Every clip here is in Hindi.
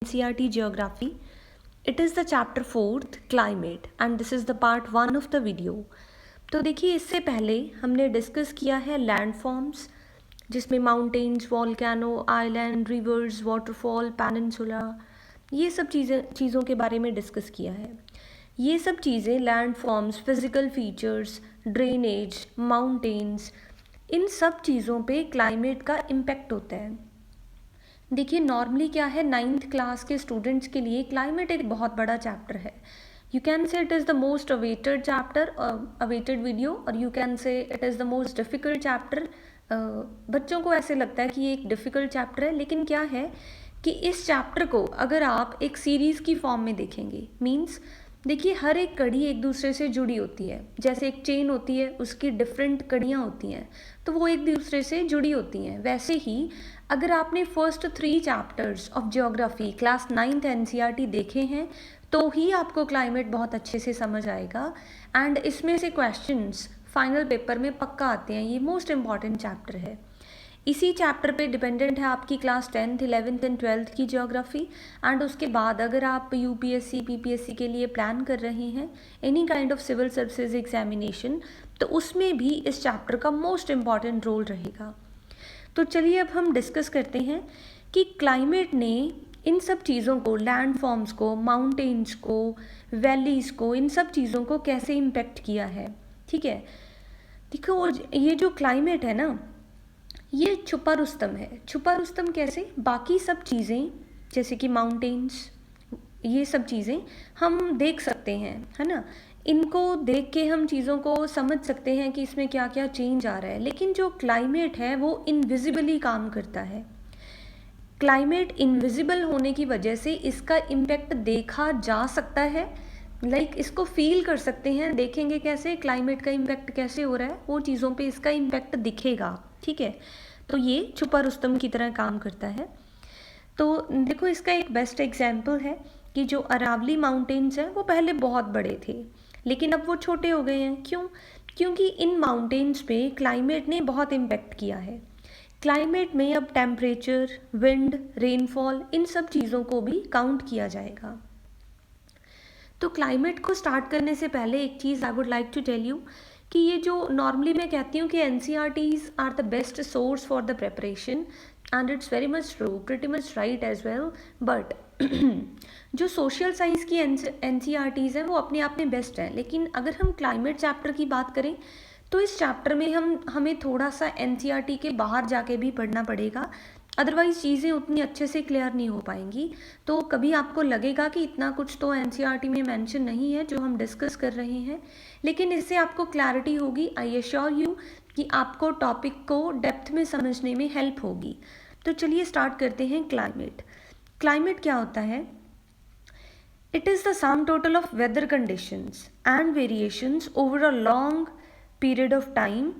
NCERT Geography. It is the chapter 4th Climate and this is the part 1 of the video. तो देखिए इससे पहले हमने डिस्कस किया है लैंडफॉर्म्स जिसमें mountains, volcano, island, reverse, waterfall, peninsula, ये सब चीज़ों के बारे में डिस्कस किया है. ये सब चीज़ें landforms, physical features, drainage, mountains, इन सब चीज़ों पे क्लाइमेट का इम्पेक्ट होता है. देखिए नॉर्मली क्या है, 9th क्लास के स्टूडेंट्स के लिए क्लाइमेट एक बहुत बड़ा चैप्टर है. You can say it is the most awaited chapter, awaited video, और you can say it is the most difficult chapter. बच्चों को ऐसे लगता है कि ये एक डिफ़िकल्ट चैप्टर है, लेकिन क्या है कि इस चैप्टर को अगर आप एक सीरीज़ की फॉर्म में देखेंगे, मीन्स देखिए हर एक कड़ी एक दूसरे से जुड़ी होती है. जैसे एक चेन होती है, उसकी डिफरेंट कड़ियाँ होती हैं, तो वो एक दूसरे से जुड़ी होती हैं. वैसे ही अगर आपने first 3 chapters of geography class 9th NCERT देखे हैं तो ही आपको क्लाइमेट बहुत अच्छे से समझ आएगा. एंड इसमें से क्वेश्चंस फाइनल पेपर में पक्का आते हैं. ये मोस्ट इम्पॉर्टेंट चैप्टर है. इसी चैप्टर पे डिपेंडेंट है आपकी class 10th, 11th and 12th की ज्योग्राफी. एंड उसके बाद अगर आप UPSC, PPSC के लिए प्लान कर रहे हैं, any kind of civil services examination, तो उसमें भी इस चैप्टर का मोस्ट इम्पॉर्टेंट रोल रहेगा. तो चलिए अब हम डिस्कस करते हैं कि क्लाइमेट ने इन सब चीज़ों को, लैंडफॉर्म्स को, माउंटेन्स को, वैलीज़ को, इन सब चीज़ों को कैसे इम्पेक्ट किया है. ठीक है, देखो ये जो क्लाइमेट है ना, ये छुपा रुस्तम है. छुपा रुस्तम कैसे? बाकी सब चीज़ें जैसे कि माउंटेन्स, ये सब चीज़ें हम देख सकते हैं, है ना. इनको देख के हम चीज़ों को समझ सकते हैं कि इसमें क्या क्या चेंज आ रहा है. लेकिन जो क्लाइमेट है वो इनविजिबली काम करता है. क्लाइमेट इनविजिबल होने की वजह से इसका इम्पेक्ट देखा जा सकता है. इसको फील कर सकते हैं. देखेंगे कैसे क्लाइमेट का इम्पेक्ट कैसे हो रहा है, वो चीज़ों पे इसका इम्पेक्ट दिखेगा. ठीक है, तो ये छुपा रुस्तम की तरह काम करता है. तो देखो इसका एक बेस्ट एग्जाम्पल है कि जो अरावली माउंटेन्स हैं वो पहले बहुत बड़े थे, लेकिन अब वो छोटे हो गए हैं. क्यों? क्योंकि इन माउंटेन्स पे क्लाइमेट ने बहुत इम्पेक्ट किया है. क्लाइमेट में अब टेम्परेचर, विंड, रेनफॉल, इन सब चीज़ों को भी काउंट किया जाएगा. तो क्लाइमेट को स्टार्ट करने से पहले एक चीज़ I would like to tell you कि ये जो नॉर्मली मैं कहती हूँ कि NCERTs are the best source for the preparation, and it's very much true, pretty much right as well. But जो सोशल साइंस की NCERTs हैं वो अपने आप में बेस्ट हैं. लेकिन अगर हम क्लाइमेट चैप्टर की बात करें तो इस चैप्टर में हमें थोड़ा सा NCERT के बाहर जाके भी पढ़ना पड़ेगा, अदरवाइज़ चीज़ें उतनी अच्छे से क्लियर नहीं हो पाएंगी. तो कभी आपको लगेगा कि इतना कुछ तो NCERT में मेंशन नहीं है जो हम डिस्कस कर रहे हैं, लेकिन इससे आपको क्लैरिटी होगी. आई एश्योर यू कि आपको टॉपिक को डेप्थ में समझने में हेल्प होगी. तो चलिए स्टार्ट करते हैं. क्लाइमेट क्या होता है? It is the sum total of weather conditions and variations over a long period of time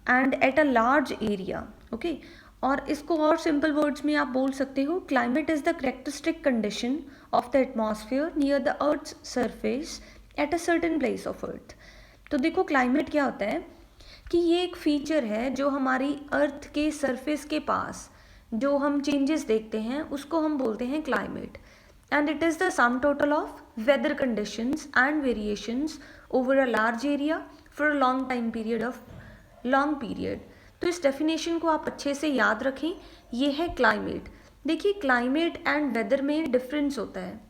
and at a large area. Okay, और इसको और सिंपल वर्ड्स में आप बोल सकते हो, climate is the characteristic condition of the atmosphere near the earth's surface at a certain place of earth. तो देखो क्लाइमेट क्या होता है कि ये एक फीचर है जो हमारी अर्थ के सरफेस के पास जो हम चेंजेस देखते हैं उसको हम बोलते हैं climate. And it is the sum total of weather conditions and variations over a large area for a long time period of long period. तो इस डेफिनेशन को आप अच्छे से याद रखें. ये है क्लाइमेट. देखिए क्लाइमेट एंड वेदर में डिफरेंस होता है.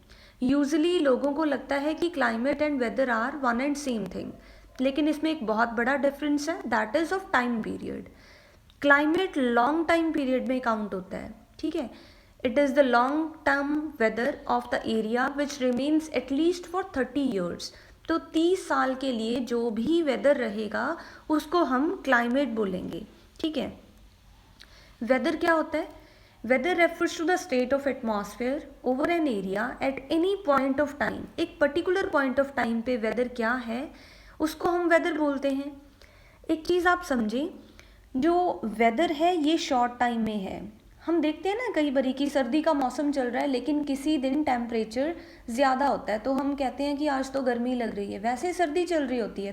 यूजुअली लोगों को लगता है कि climate and weather are one and same thing, लेकिन इसमें एक बहुत बड़ा डिफरेंस है, that is of time period. Climate long time period में काउंट होता है. ठीक है, it is the long term weather of the area which remains at least for 30 years. तो 30 साल के लिए जो भी वेदर रहेगा उसको हम क्लाइमेट बोलेंगे. ठीक है, वेदर क्या होता है? Weather refers to the state of atmosphere over an area at any point of time. एक पर्टिकुलर पॉइंट ऑफ टाइम पे वेदर क्या है उसको हम वेदर बोलते हैं. एक चीज़ आप समझें, जो वेदर है ये शॉर्ट टाइम में है. हम देखते हैं ना कई बारी कि सर्दी का मौसम चल रहा है लेकिन किसी दिन टेम्परेचर ज़्यादा होता है तो हम कहते हैं कि आज तो गर्मी लग रही है. वैसे सर्दी चल रही होती है.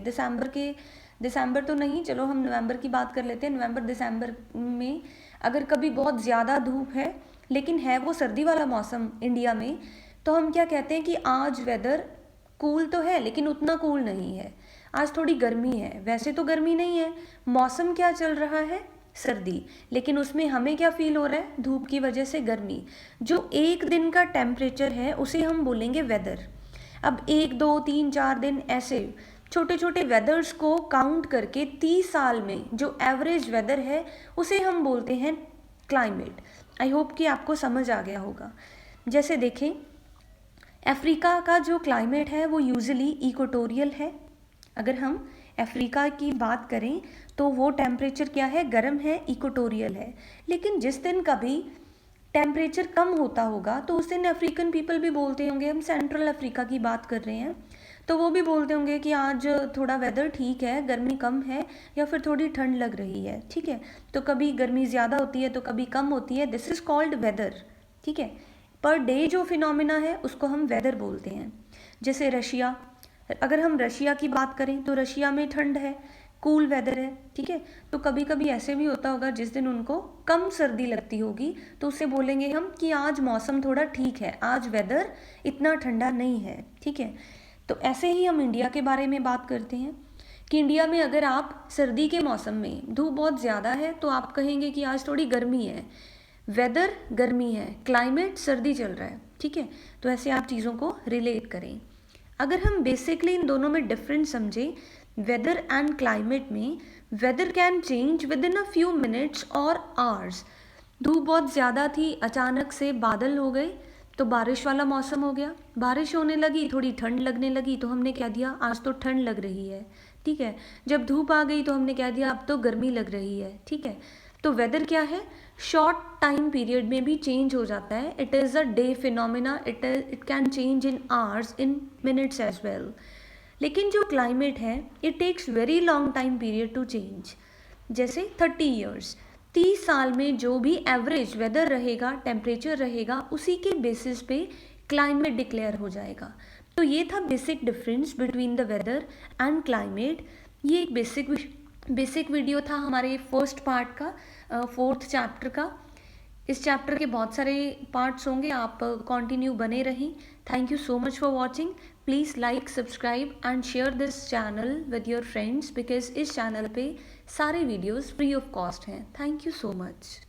दिसंबर तो नहीं, चलो हम नवंबर की बात कर लेते हैं. नवंबर दिसंबर में अगर कभी बहुत ज़्यादा धूप है लेकिन है वो सर्दी वाला मौसम इंडिया में, तो हम क्या कहते हैं कि आज वेदर कूल तो है लेकिन उतना कूल नहीं है, आज थोड़ी गर्मी है। वैसे तो गर्मी नहीं है, मौसम क्या चल रहा है, सर्दी, लेकिन उसमें हमें क्या फील हो रहा है, धूप की वजह से गर्मी। जो एक दिन का टेम्परेचर है उसे हम बोलेंगे वेदर। अब 1 2 3 4 दिन ऐसे छोटे छोटे वेदर्स को काउंट करके 30 साल में जो एवरेज वेदर है उसे हम बोलते हैं क्लाइमेट। आई होप कि आपको समझ आ गया होगा। जैसे देखें, अफ्रीका का जो क्लाइमेट है वो यूजुअली इक्वेटोरियल है। अगर हम अफ्रीका की बात करें तो वो टेम्परेचर क्या है, गर्म है, इक्वेटोरियल है। लेकिन जिस दिन कभी टेम्परेचर कम होता होगा तो उस दिन अफ्रीकन पीपल भी बोलते होंगे, हम सेंट्रल अफ्रीका की बात कर रहे हैं, तो वो भी बोलते होंगे कि आज थोड़ा वेदर ठीक है, गर्मी कम है या फिर थोड़ी ठंड लग रही है। ठीक है, तो कभी गर्मी ज़्यादा होती है तो कभी कम होती है, दिस इज़ कॉल्ड वेदर। ठीक है, पर डे जो फिनोमिना है उसको हम वेदर बोलते हैं। जैसे रशिया, अगर हम रशिया की बात करें तो रशिया में ठंड है, कूल वेदर है। ठीक है, तो कभी कभी ऐसे भी होता होगा जिस दिन उनको कम सर्दी लगती होगी तो उसे बोलेंगे हम कि आज मौसम थोड़ा ठीक है, आज वेदर इतना ठंडा नहीं है। ठीक है, तो ऐसे ही हम इंडिया के बारे में बात करते हैं कि इंडिया में अगर आप सर्दी के मौसम में धूप बहुत ज़्यादा है तो आप कहेंगे कि आज थोड़ी गर्मी है, वेदर गर्मी है, क्लाइमेट सर्दी चल रहा है। ठीक है, तो ऐसे आप चीज़ों को रिलेट करें। अगर हम बेसिकली इन दोनों में डिफरेंस समझें, वेदर एंड क्लाइमेट में, weather can change within a few minutes और आवर्स। धूप बहुत ज़्यादा थी, अचानक से बादल हो गए तो बारिश वाला मौसम हो गया, बारिश होने लगी, थोड़ी ठंड लगने लगी तो हमने कह दिया आज तो ठंड लग रही है। ठीक है, जब धूप आ गई तो हमने कह दिया अब तो गर्मी लग रही है। ठीक है, तो वेदर क्या है, शॉर्ट टाइम पीरियड में भी चेंज हो जाता है। It is a day phenomena, it can change in hours, in minutes as well. लेकिन जो क्लाइमेट है it takes very long time period to change. जैसे 30 ईयर्स, 30 साल में जो भी एवरेज वेदर रहेगा, टेम्परेचर रहेगा, उसी के बेसिस पे क्लाइमेट डिक्लेयर हो जाएगा। तो ये था basic difference between the weather and climate. ये एक बेसिक वीडियो था हमारे फर्स्ट पार्ट का, 4th चैप्टर का। इस चैप्टर के बहुत सारे पार्ट्स होंगे, आप कंटिन्यू बने रहें। Thank you so much for watching. Please like, subscribe and share this channel with your friends, because इस चैनल पे सारे वीडियोस फ्री ऑफ कॉस्ट हैं। Thank you so much.